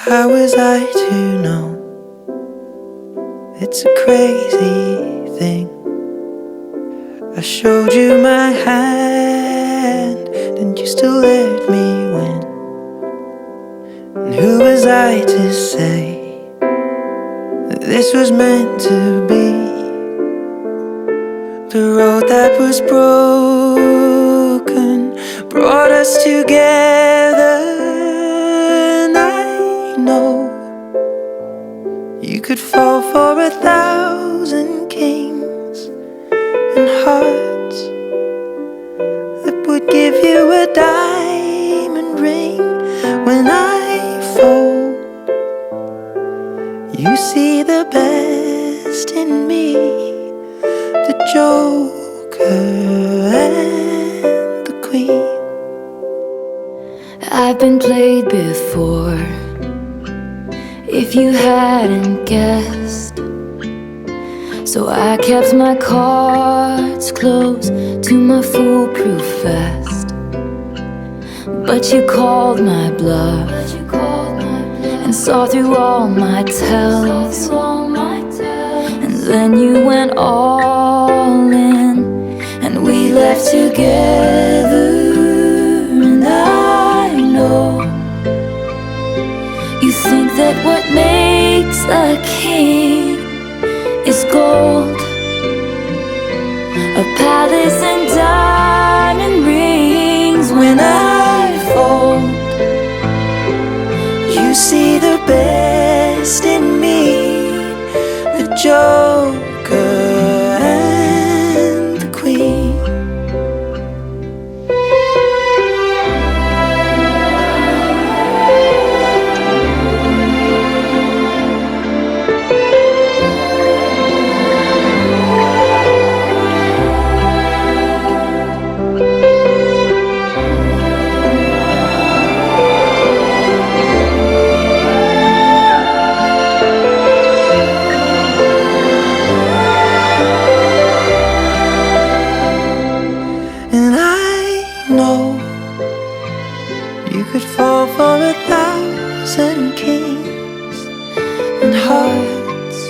How was I to know? It's a crazy thing. I showed you my hand and you still let me win. And who was I to say that this was meant to be? The road that was broken brought us together. And I know you could fall for 1,000 kings and hearts that would give you a diamond ring. When I fold, you see the best in me, the Joker and the Queen. I've been played before, if you hadn't guessed. So I kept my cards close to my foolproof vest. But you called my bluff and saw through all my tells. And then you went all in and we left together. And I know you think that what makes a king is gold, a palace and diamond rings. When I fold, you see the best in me, the Joker and the Queen. And I know you could fall for 1,000 kings and hearts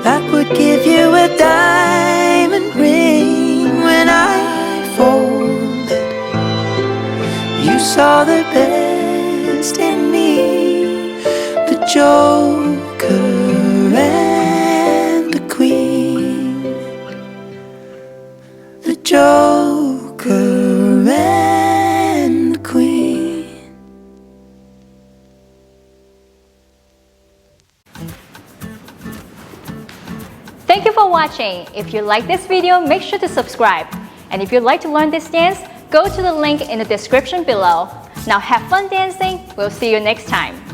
that would give you a diamond ring. When I folded, you saw the best in me, the Joker and the Queen, the Joker and the Queen. Thank you for watching. If you like this video, make sure to subscribe. And if you'd like to learn this dance, go to the link in the description below. Now have fun dancing. We'll see you next time.